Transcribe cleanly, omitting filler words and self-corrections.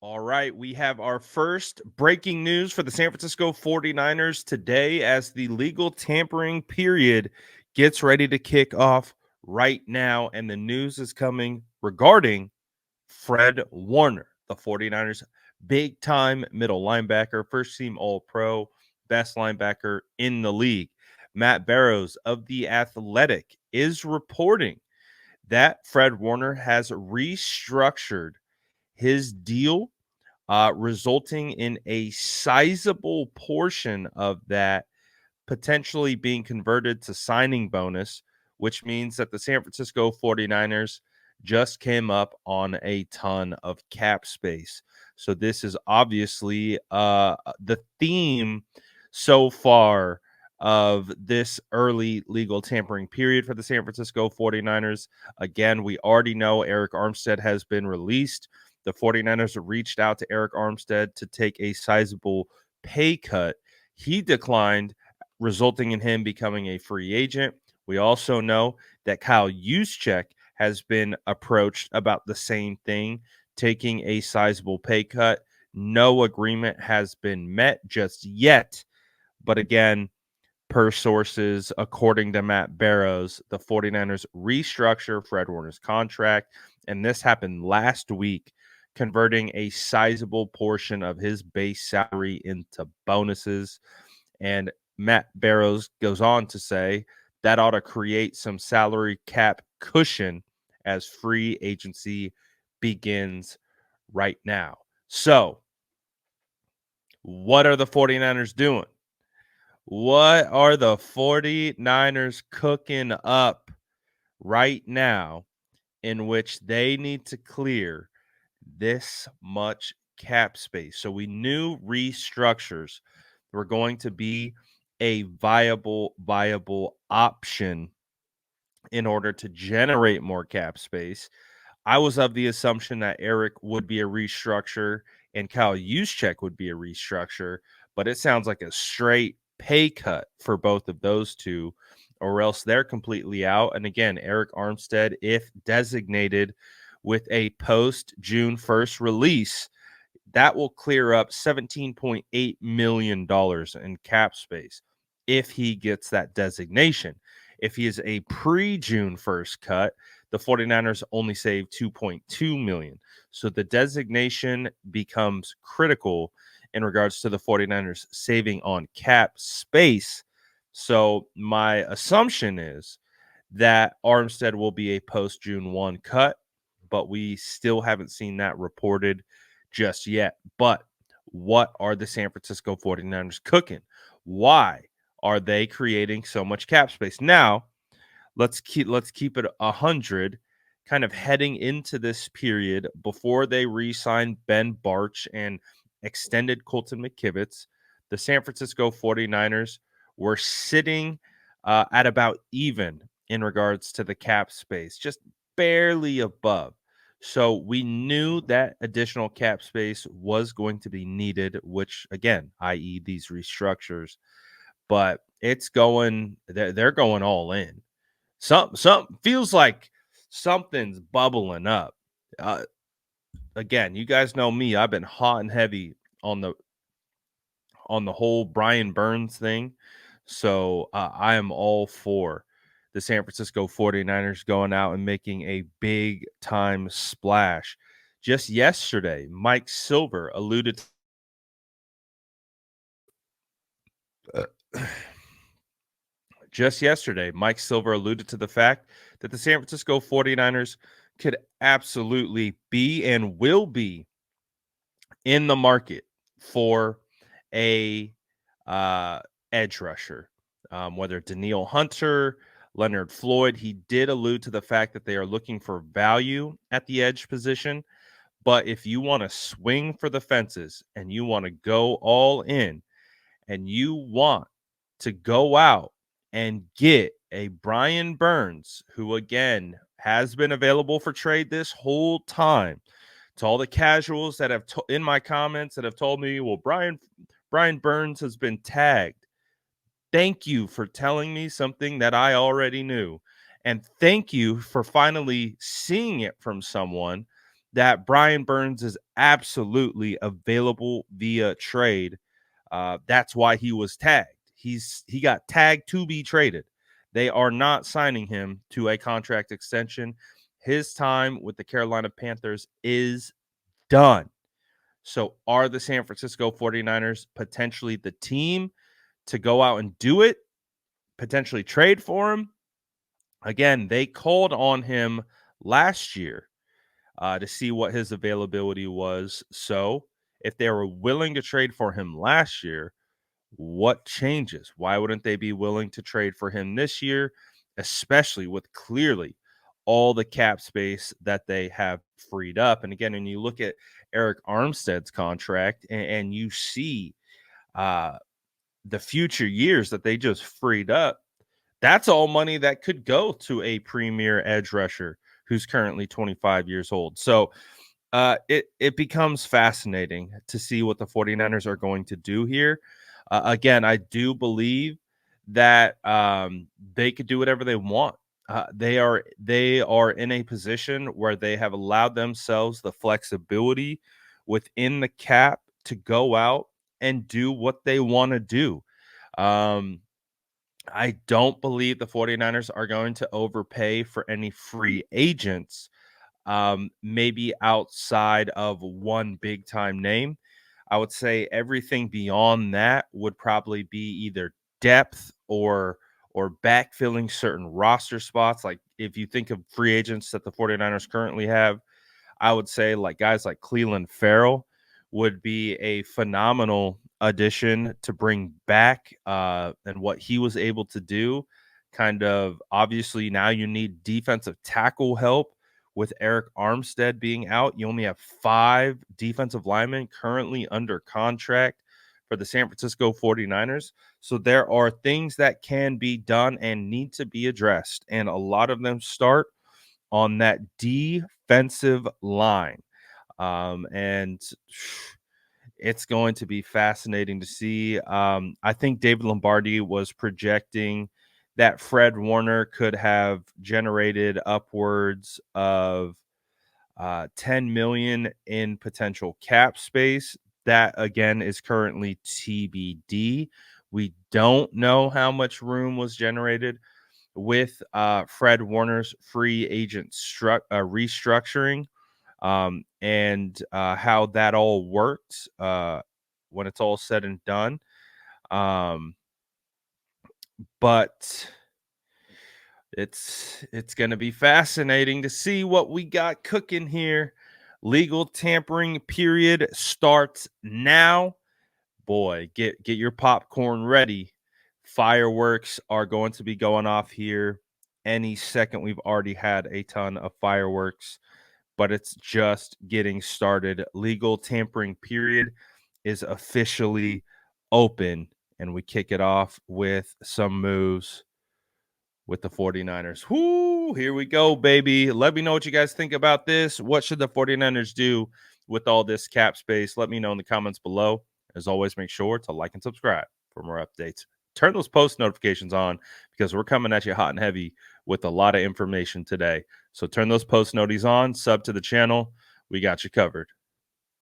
All right, we have our first breaking news for the San Francisco 49ers today as the legal tampering period gets ready to kick off right now. And the news is coming regarding Fred Warner, the 49ers big time middle linebacker, first team All Pro, best linebacker in the league. Matt Barrows of The Athletic is reporting that Fred Warner has restructured his deal, resulting in a sizable portion of that potentially being converted to signing bonus, which means that the San Francisco 49ers just came up on a ton of cap space. So this is obviously the theme so far of this early legal tampering period for the San Francisco 49ers. Again, we already know Eric Armstead has been released. The 49ers reached out to Eric Armstead to take a sizable pay cut. He declined, resulting in him becoming a free agent. We also know that Kyle Juszczyk has been approached about the same thing, taking a sizable pay cut. No agreement has been met just yet. But again, per sources, according to Matt Barrows, the 49ers restructure Fred Warner's contract. And this happened last week, converting a sizable portion of his base salary into bonuses. And Matt Barrows goes on to say that ought to create some salary cap cushion as free agency begins right now. So, what are the 49ers doing? What are the 49ers cooking up right now in which they need to clear this much cap space? So we knew restructures were going to be a viable option in order to generate more cap space. I was of the assumption that Eric would be a restructure and Kyle Juszczyk would be a restructure, but it sounds like a straight pay cut for both of those two, or else they're completely out. And again, Eric Armstead, if designated with a post June 1st release, that will clear up $17.8 million in cap space if he gets that designation. If he is a pre-June 1st cut, the 49ers only save 2.2 million. So the designation becomes critical in regards to the 49ers saving on cap space. So my assumption is that Armstead will be a post June 1 cut, but we still haven't seen that reported just yet. But what are the San Francisco 49ers cooking? Why are they creating so much cap space? Now, let's keep it 100, kind of heading into this period before they re-signed Ben Barch and extended Colton McKivitz. The San Francisco 49ers were sitting at about even in regards to the cap space, just barely above. So we knew that additional cap space was going to be needed, which again, i.e., these restructures, but it's going, they're going all in. Some feels like something's bubbling up. Uh, Again, you guys know me. I've been hot and heavy on the whole Brian Burns thing. So I am all for the San Francisco 49ers going out and making a big time splash. Just yesterday, Mike Silver alluded to, the fact that the San Francisco 49ers could absolutely be and will be in the market for a edge rusher, whether Daniil Hunter, Leonard Floyd. He did allude to the fact that they are looking for value at the edge position. But if you want to swing for the fences and you want to go all in and you want to go out and get a Brian Burns, who again has been available for trade this whole time, to all the casuals that have in my comments that have told me, well, Brian Burns has been tagged. Thank you for telling me something that I already knew. And thank you for finally seeing it from someone that Brian Burns is absolutely available via trade. That's why he was tagged. He got tagged to be traded. They are not signing him to a contract extension. His time with the Carolina Panthers is done. So are the San Francisco 49ers potentially the team to go out and do it, potentially trade for him? Again, they called on him last year to see what his availability was. So if they were willing to trade for him last year, what changes? Why wouldn't they be willing to trade for him this year, especially with clearly all the cap space that they have freed up? And again, when you look at Eric Armstead's contract and you see uh, the future years that they just freed up, that's all money that could go to a premier edge rusher who's currently 25 years old. So it becomes fascinating to see what the 49ers are going to do here. Again, I do believe that they could do whatever they want. They are in a position where they have allowed themselves the flexibility within the cap to go out and do what they want to do. Um, I don't believe the 49ers are going to overpay for any free agents, maybe outside of one big time name. I would say everything beyond that would probably be either depth or backfilling certain roster spots. Like if you think of free agents that the 49ers currently have, I would say like guys like Cleveland Farrell would be a phenomenal addition to bring back and what he was able to do. Kind of obviously now you need defensive tackle help with Eric Armstead being out. You only have 5 defensive linemen currently under contract for the San Francisco 49ers. So there are things that can be done and need to be addressed. And a lot of them start on that defensive line. And it's going to be fascinating to see. I think David Lombardi was projecting that Fred Warner could have generated upwards of 10 million in potential cap space. That again is currently TBD. We don't know how much room was generated with Fred Warner's free agent restructuring, and how that all worked when it's all said and done. Um, but it's going to be fascinating to see what we got cooking here. Legal tampering period starts now. Boy, get your popcorn ready. Fireworks are going to be going off here any second. We've already had a ton of fireworks, but it's just getting started. Legal tampering period is officially open, and we kick it off with some moves with the 49ers. Whoo, here we go, baby. Let me know what you guys think about this. What should the 49ers do with all this cap space? Let me know in the comments below. As always, make sure to like and subscribe for more updates. Turn those post notifications on because we're coming at you hot and heavy with a lot of information today. So turn those post noties on, sub to the channel. We got you covered.